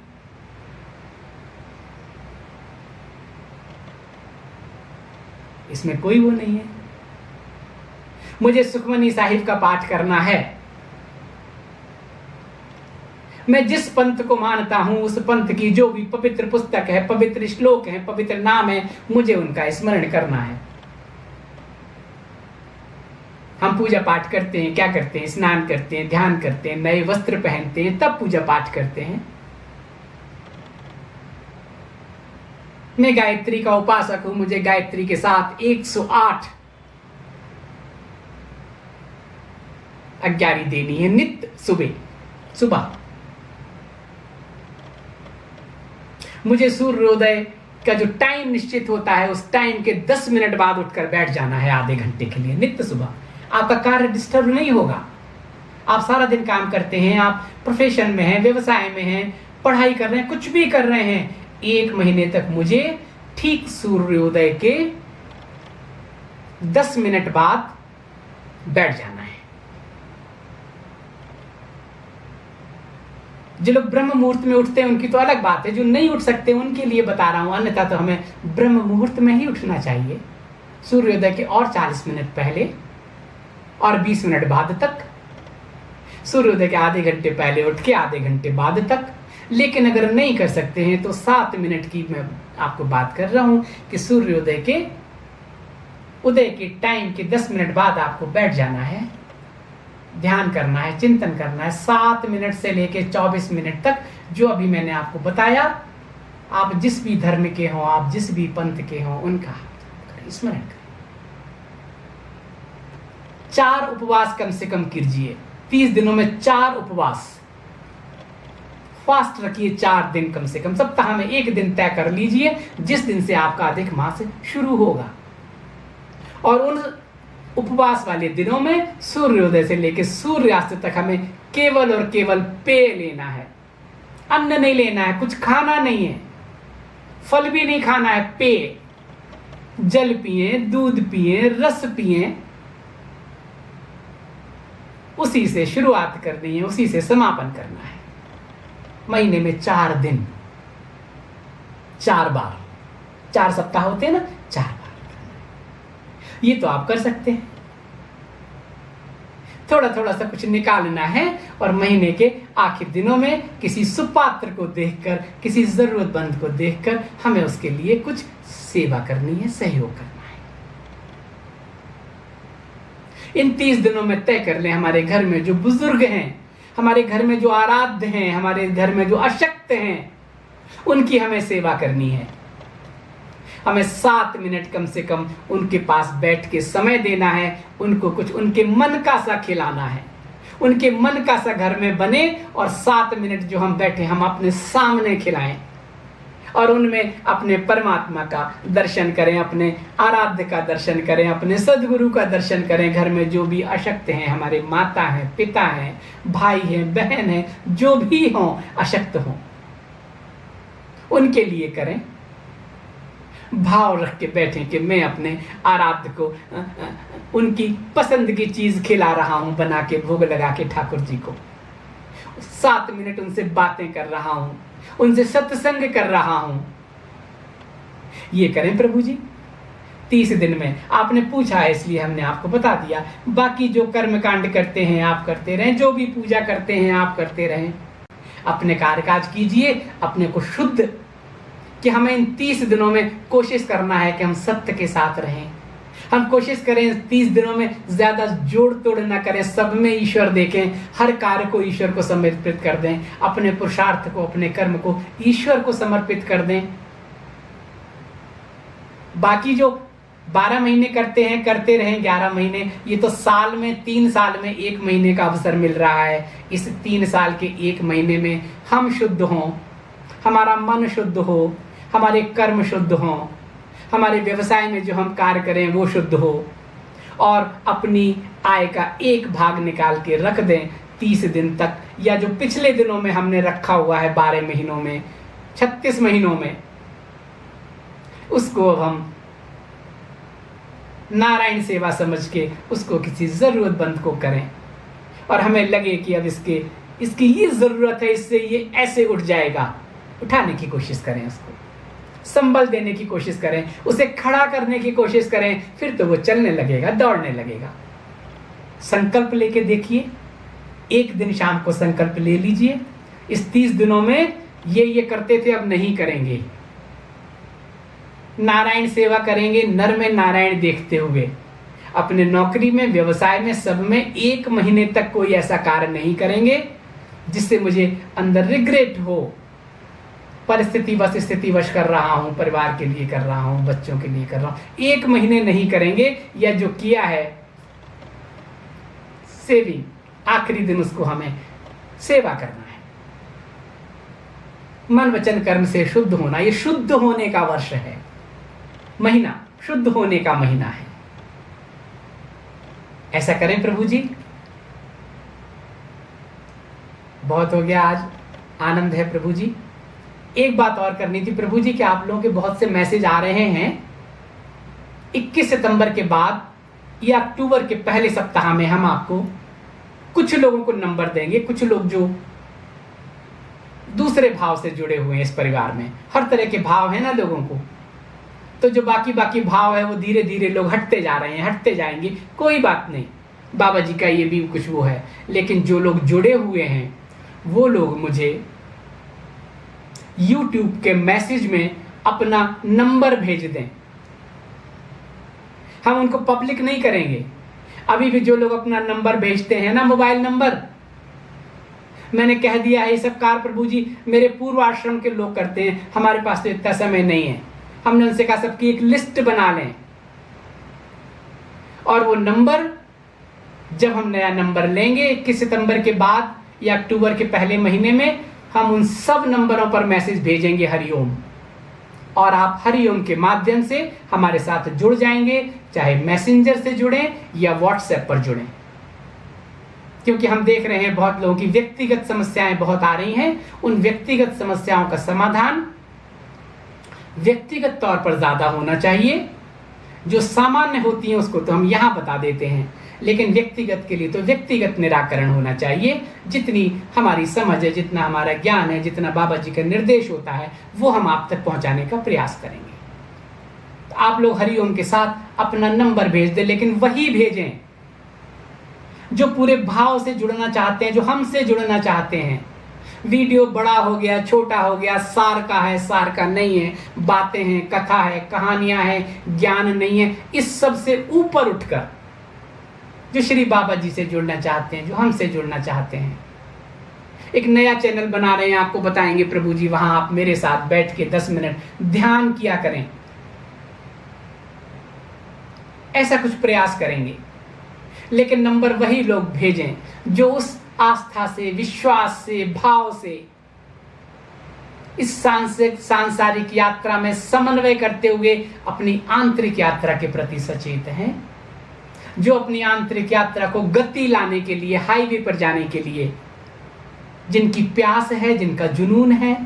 इसमें कोई वो नहीं है। मुझे सुखमनी साहिब का पाठ करना है। मैं जिस पंथ को मानता हूं उस पंथ की जो भी पवित्र पुस्तक है, पवित्र श्लोक है, पवित्र नाम है, मुझे उनका स्मरण करना है। हम पूजा पाठ करते हैं, क्या करते हैं? स्नान करते हैं, ध्यान करते हैं, नए वस्त्र पहनते हैं, तब पूजा पाठ करते हैं। मैं गायत्री का उपासक हूं, मुझे गायत्री के साथ 108 अग्यारी देनी है नित्य सुबह। मुझे सूर्योदय का जो टाइम निश्चित होता है उस टाइम के 10 मिनट बाद उठकर बैठ जाना है आधे घंटे के लिए नित्य सुबह। आपका कार्य डिस्टर्ब नहीं होगा। आप सारा दिन काम करते हैं, आप प्रोफेशन में हैं, व्यवसाय में हैं, पढ़ाई कर रहे हैं, कुछ भी कर रहे हैं, 1 महीने तक मुझे ठीक सूर्योदय के 10 मिनट बाद बैठ जाना है। जो लोग ब्रह्म मुहूर्त में उठते हैं उनकी तो अलग बात है, जो नहीं उठ सकते उनके लिए बता रहा हूं, अन्यथा तो हमें ब्रह्म मुहूर्त में ही उठना चाहिए। सूर्योदय के और 40 मिनट पहले और 20 मिनट बाद तक, सूर्योदय के आधे घंटे पहले उठ के आधे घंटे बाद तक। लेकिन अगर नहीं कर सकते हैं तो 7 मिनट की मैं आपको बात कर रहा हूं कि सूर्योदय के उदय के टाइम के 10 मिनट बाद आपको बैठ जाना है, ध्यान करना है, चिंतन करना है। 7 मिनट से लेकर 24 मिनट तक जो अभी मैंने आपको बताया, आप जिस भी धर्म के हों, आप जिस भी पंथ के हों, उनका स्मरण करें। 4 उपवास कम से कम कीजिए। 30 दिनों में 4 उपवास, फास्ट रखिए 4 दिन कम से कम। सप्ताह में 1 दिन तय कर लीजिए जिस दिन से आपका अधिक मास शुरू होगा। और उन उपवास वाले दिनों में सूर्योदय से लेकर सूर्यास्त तक हमें केवल और केवल पेय लेना है, अन्न नहीं लेना है, कुछ खाना नहीं है, फल भी नहीं खाना है। पेय, जल पिए, दूध पिए, रस पिए, उसी से शुरुआत करनी है, उसी से समापन करना है। महीने में 4 दिन, 4 बार, 4 सप्ताह होते हैं ना, 4 बार। ये तो आप कर सकते हैं। थोड़ा थोड़ा सा कुछ निकालना है और महीने के आखिर दिनों में किसी सुपात्र को देखकर, किसी जरूरतमंद को देखकर हमें उसके लिए कुछ सेवा करनी है, सहयोग करना है। इन 30 दिनों में तय कर लें, हमारे घर में जो बुजुर्ग हैं, हमारे घर में जो आराध्य हैं, हमारे घर में जो अशक्त हैं, उनकी हमें सेवा करनी है। हमें 7 मिनट कम से कम उनके पास बैठ के समय देना है, उनको कुछ उनके मन का सा खिलाना है, उनके मन का सा घर में बने। और 7 मिनट जो हम बैठे, हम अपने सामने खिलाएं और उनमें अपने परमात्मा का दर्शन करें, अपने आराध्य का दर्शन करें, अपने सदगुरु का दर्शन करें। घर में जो भी अशक्त हैं, हमारे माता हैं, पिता हैं, भाई हैं, बहन हैं, जो भी हों, अशक्त हों, उनके लिए करें। भाव रख के बैठें कि मैं अपने आराध्य को उनकी पसंद की चीज खिला रहा हूं, बना के भोग लगा के ठाकुर जी को। 7 मिनट उनसे बातें कर रहा हूं, उनसे सत्संग कर रहा हूं। ये करें प्रभु जी 30 दिन में। आपने पूछा है इसलिए हमने आपको बता दिया। बाकी जो कर्म कांड करते हैं आप करते रहें, जो भी पूजा करते हैं आप करते रहें। अपने कार्य काज कीजिए, अपने को शुद्ध, कि हमें इन 30 दिनों में कोशिश करना है कि हम सत्य के साथ रहें। हम कोशिश करें 30 दिनों में ज्यादा जोड़ तोड़ ना करें, सब में ईश्वर देखें, हर कार्य को ईश्वर को समर्पित कर दें, अपने पुरुषार्थ को, अपने कर्म को ईश्वर को समर्पित कर दें। बाकी जो 12 महीने करते हैं करते रहें, 11 महीने, ये तो साल में 3 साल में 1 महीने का अवसर मिल रहा है। इस 3 साल के 1 महीने में हम शुद्ध हों, हमारा मन शुद्ध हो, हमारे कर्म शुद्ध हों, हमारे व्यवसाय में जो हम कार्य करें वो शुद्ध हो, और अपनी आय का 1 भाग निकाल के रख दें 30 दिन तक, या जो पिछले दिनों में हमने रखा हुआ है 12 महीनों में, 36 महीनों में, उसको अब हम नारायण सेवा समझ के उसको किसी जरूरतमंद को करें। और हमें लगे कि अब इसकी ये ज़रूरत है, इससे ये ऐसे उठ जाएगा, उठाने की कोशिश करें, उसको संबल देने की कोशिश करें, उसे खड़ा करने की कोशिश करें, फिर तो वो चलने लगेगा, दौड़ने लगेगा। संकल्प लेके देखिए, एक दिन शाम को संकल्प ले लीजिए, इस 30 दिनों में ये करते थे, अब नहीं करेंगे। नारायण सेवा करेंगे नर में नारायण देखते हुए। अपने नौकरी में, व्यवसाय में, सब में 1 महीने तक कोई ऐसा कार्य नहीं करेंगे जिससे मुझे अंदर रिग्रेट हो। स्थितिवश कर रहा हूं, परिवार के लिए कर रहा हूं, बच्चों के लिए कर रहा हूं, 1 महीने नहीं करेंगे। या जो किया है सेविंग, आखिरी दिन उसको हमें सेवा करना है। मन वचन कर्म से शुद्ध होना, ये शुद्ध होने का वर्ष है, महीना शुद्ध होने का महीना है। ऐसा करें प्रभु जी। बहुत हो गया आज, आनंद है प्रभु जी। एक बात और करनी थी प्रभु जी कि आप लोगों के बहुत से मैसेज आ रहे हैं 21 सितंबर के बाद या अक्टूबर के पहले सप्ताह में हम आपको कुछ लोगों को नंबर देंगे। कुछ लोग जो दूसरे भाव से जुड़े हुए हैं इस परिवार में, हर तरह के भाव हैं ना लोगों को, तो जो बाकी भाव है वो धीरे धीरे लोग हटते जा रहे हैं, हटते जाएंगे, कोई बात नहीं, बाबा जी का ये भी कुछ वो है। लेकिन जो लोग जुड़े हुए हैं वो लोग मुझे YouTube के मैसेज में अपना नंबर भेज दें। हम उनको पब्लिक नहीं करेंगे। अभी भी जो लोग अपना नंबर भेजते हैं ना, मोबाइल नंबर, मैंने कह दिया है ये सब कार्य प्रभु जी मेरे पूर्व आश्रम के लोग करते हैं, हमारे पास तो इतना समय नहीं है। हमने उनसे कहा सबकी एक लिस्ट बना लें, और वो नंबर जब हम नया नंबर लेंगे 21 सितंबर के बाद या अक्टूबर के पहले महीने में, हम उन सब नंबरों पर मैसेज भेजेंगे हरिओम, और आप हरिओम के माध्यम से हमारे साथ जुड़ जाएंगे, चाहे मैसेंजर से जुड़ें या व्हाट्सएप पर जुड़ें। क्योंकि हम देख रहे हैं बहुत लोगों की व्यक्तिगत समस्याएं बहुत आ रही हैं। उन व्यक्तिगत समस्याओं का समाधान व्यक्तिगत तौर पर ज्यादा होना चाहिए। जो सामान्य होती हैं उसको तो हम यहाँ बता देते हैं, लेकिन व्यक्तिगत के लिए तो व्यक्तिगत निराकरण होना चाहिए। जितनी हमारी समझ है, जितना हमारा ज्ञान है, जितना बाबा जी का निर्देश होता है, वो हम आप तक पहुंचाने का प्रयास करेंगे। तो आप लोग हरिओम के साथ अपना नंबर भेज दें, लेकिन वही भेजें जो पूरे भाव से जुड़ना चाहते हैं, जो हमसे जुड़ना चाहते हैं। वीडियो बड़ा हो गया, छोटा हो गया, सार का है, सार का नहीं है, बातें हैं, कथा है, कहानियां हैं, ज्ञान नहीं है, इस सब से ऊपर उठकर जो श्री बाबा जी से जुड़ना चाहते हैं, जो हमसे जुड़ना चाहते हैं। एक नया चैनल बना रहे हैं, आपको बताएंगे प्रभु जी, वहां आप मेरे साथ बैठ के 10 मिनट ध्यान किया करें। ऐसा कुछ प्रयास करेंगे, लेकिन नंबर वही लोग भेजें जो उस आस्था से, विश्वास से, भाव से इस सांसारिक यात्रा में समन्वय करते हुए अपनी आंतरिक यात्रा के प्रति सचेत हैं, जो अपनी आंतरिक यात्रा को गति लाने के लिए, हाईवे पर जाने के लिए जिनकी प्यास है, जिनका जुनून है,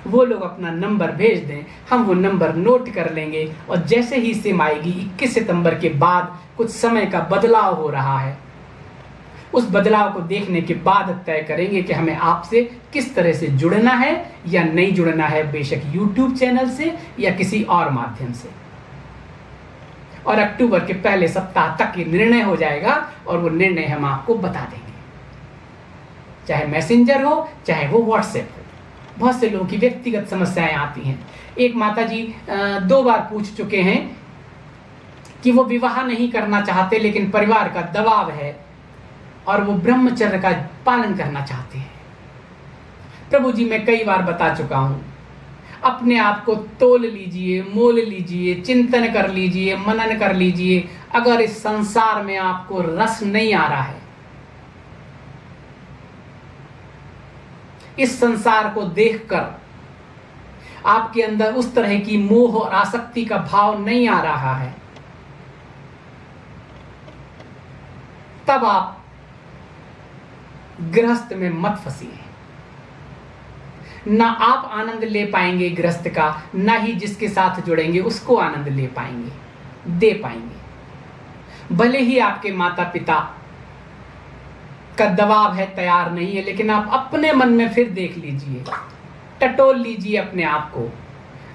वो लोग अपना नंबर भेज दें। हम वो नंबर नोट कर लेंगे, और जैसे ही सिम आएगी 21 सितंबर के बाद कुछ समय का बदलाव हो रहा है, उस बदलाव को देखने के बाद तय करेंगे कि हमें आपसे किस तरह से जुड़ना है या नहीं जुड़ना है, बेशक YouTube चैनल से या किसी और माध्यम से। और अक्टूबर के पहले सप्ताह तक ये निर्णय हो जाएगा, और वो निर्णय हम आपको बता देंगे, चाहे मैसेंजर हो, चाहे वो व्हाट्सएप हो। बहुत से लोगों की व्यक्तिगत समस्याएं आती हैं। एक माता जी 2 बार पूछ चुके हैं कि वो विवाह नहीं करना चाहते, लेकिन परिवार का दबाव है और वो ब्रह्मचर्य का पालन करना चाहते हैं। प्रभु जी मैं कई बार बता चुका हूं, अपने आप को तोल लीजिए, मोल लीजिए, चिंतन कर लीजिए, मनन कर लीजिए। अगर इस संसार में आपको रस नहीं आ रहा है, इस संसार को देखकर आपके अंदर उस तरह की मोह और आसक्ति का भाव नहीं आ रहा है, तब आप गृहस्थ में मत फंसिए। ना आप आनंद ले पाएंगे गृहस्थ का, ना ही जिसके साथ जुड़ेंगे उसको आनंद ले पाएंगे, दे पाएंगे। भले ही आपके माता पिता का दबाव है, तैयार नहीं है, लेकिन आप अपने मन में फिर देख लीजिए, टटोल लीजिए अपने आप को।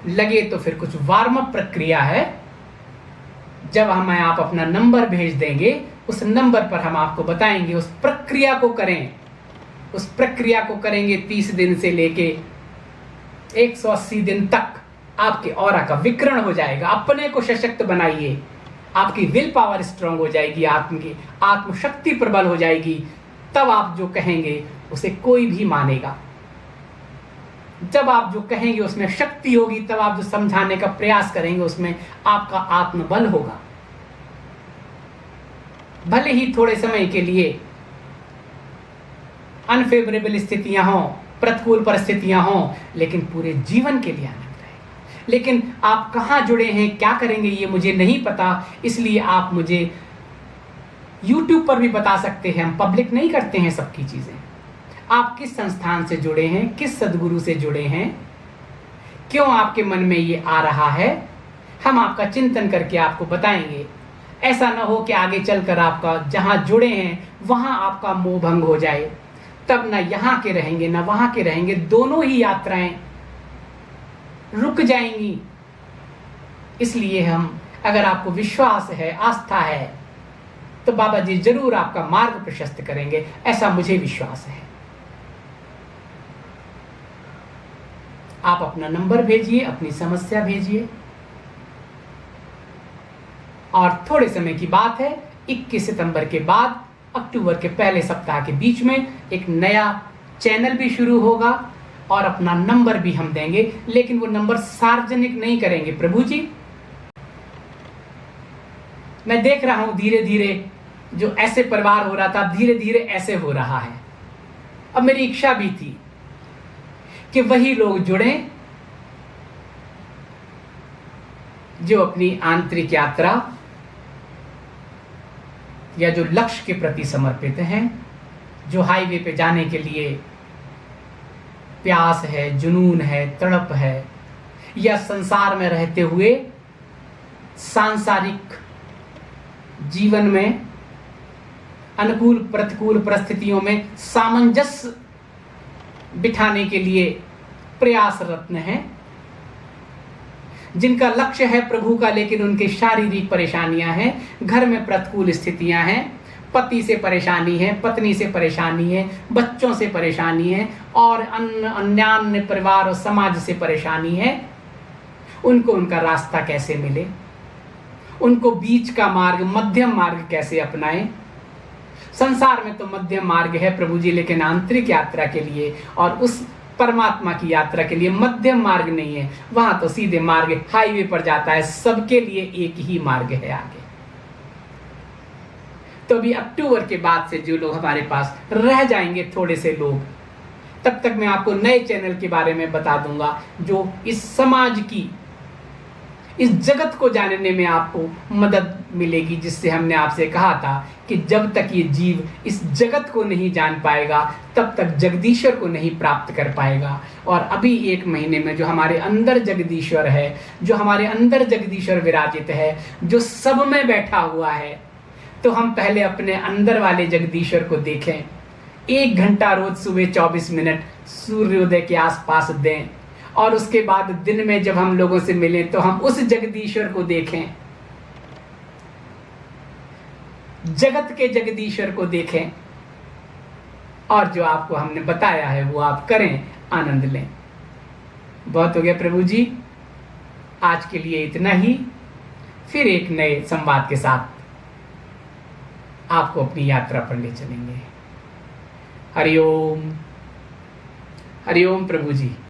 लगे तो फिर कुछ वार्म अप प्रक्रिया है। जब हमें आप अपना नंबर भेज देंगे, उस नंबर पर हम आपको बताएंगे, उस प्रक्रिया को करें। उस प्रक्रिया को करेंगे 30 दिन से लेके 180 दिन तक आपके ऑरा का विकर्ण हो जाएगा। अपने को सशक्त बनाइए, आपकी विल पावर स्ट्रांग हो जाएगी, आपकी आत्मशक्ति प्रबल हो जाएगी। तब आप जो कहेंगे उसे कोई भी मानेगा। जब आप जो कहेंगे उसमें शक्ति होगी, तब आप जो समझाने का प्रयास करेंगे उसमें आपका आत्मबल होगा। भले ही थोड़े समय के लिए अनफेवरेबल स्थितियां हों, प्रतिकूल परिस्थितियां हों, लेकिन पूरे जीवन के लिए आनंद रहेगा। लेकिन आप कहां जुड़े हैं, क्या करेंगे, ये मुझे नहीं पता, इसलिए आप मुझे YouTube पर भी बता सकते हैं। हम पब्लिक नहीं करते हैं सबकी चीजें। आप किस संस्थान से जुड़े हैं, किस सदगुरु से जुड़े हैं, क्यों आपके मन में ये आ रहा है, हम आपका चिंतन करके आपको बताएंगे। ऐसा ना हो कि आगे चलकर आपका जहां जुड़े हैं वहां आपका मोह भंग हो जाए, तब ना यहाँ के रहेंगे ना वहां के रहेंगे, दोनों ही यात्राएं रुक जाएंगी। इसलिए हम, अगर आपको विश्वास है, आस्था है, तो बाबा जी जरूर आपका मार्ग प्रशस्त करेंगे, ऐसा मुझे विश्वास है। आप अपना नंबर भेजिए, अपनी समस्या भेजिए, और थोड़े समय की बात है, 21 सितंबर के बाद अक्टूबर के पहले सप्ताह के बीच में एक नया चैनल भी शुरू होगा और अपना नंबर भी हम देंगे, लेकिन वो नंबर सार्वजनिक नहीं करेंगे। प्रभु जी, मैं देख रहा हूं धीरे धीरे जो ऐसे परिवार हो रहा था, धीरे धीरे ऐसे हो रहा है। अब मेरी इच्छा भी थी कि वही लोग जुड़े जो अपनी आंतरिक यात्रा या जो लक्ष्य के प्रति समर्पित हैं, जो हाईवे पे जाने के लिए प्यास है, जुनून है, तड़प है, या संसार में रहते हुए सांसारिक जीवन में अनुकूल प्रतिकूल परिस्थितियों में सामंजस्य बिठाने के लिए प्रयासरत हैं, जिनका लक्ष्य है प्रभु का, लेकिन उनके शारीरिक परेशानियां हैं, घर में प्रतिकूल स्थितियां हैं, पति से परेशानी है, पत्नी से परेशानी है, बच्चों से परेशानी है, और अन्य परिवार और समाज से परेशानी है। उनको उनका रास्ता कैसे मिले, उनको बीच का मार्ग, मध्यम मार्ग कैसे अपनाएं। संसार में तो मध्यम मार्ग है प्रभु जी, लेकिन आंतरिक यात्रा के लिए और उस परमात्मा की यात्रा के लिए मध्यम मार्ग नहीं है। वहां तो सीधे मार्ग हाईवे पर जाता है, सबके लिए एक ही मार्ग है आगे। तो अभी अक्टूबर के बाद से जो लोग हमारे पास रह जाएंगे, थोड़े से लोग, तब तक मैं आपको नए चैनल के बारे में बता दूंगा, जो इस समाज की, इस जगत को जानने में आपको मदद मिलेगी। जिससे हमने आपसे कहा था कि जब तक ये जीव इस जगत को नहीं जान पाएगा, तब तक जगदीश्वर को नहीं प्राप्त कर पाएगा। और अभी 1 महीने में जो हमारे अंदर जगदीश्वर है, जो हमारे अंदर जगदीश्वर विराजित है, जो सब में बैठा हुआ है, तो हम पहले अपने अंदर वाले जगदीश्वर को देखें। 1 घंटा रोज सुबह 24 मिनट सूर्योदय के आसपास दें, और उसके बाद दिन में जब हम लोगों से मिलें तो हम उस जगदीश्वर को देखें, जगत के जगदीश्वर को देखें, और जो आपको हमने बताया है वो आप करें, आनंद लें। बहुत हो गया प्रभु जी, आज के लिए इतना ही। फिर एक नए संवाद के साथ आपको अपनी यात्रा पर ले चलेंगे। हरिओम, हरिओम प्रभु जी।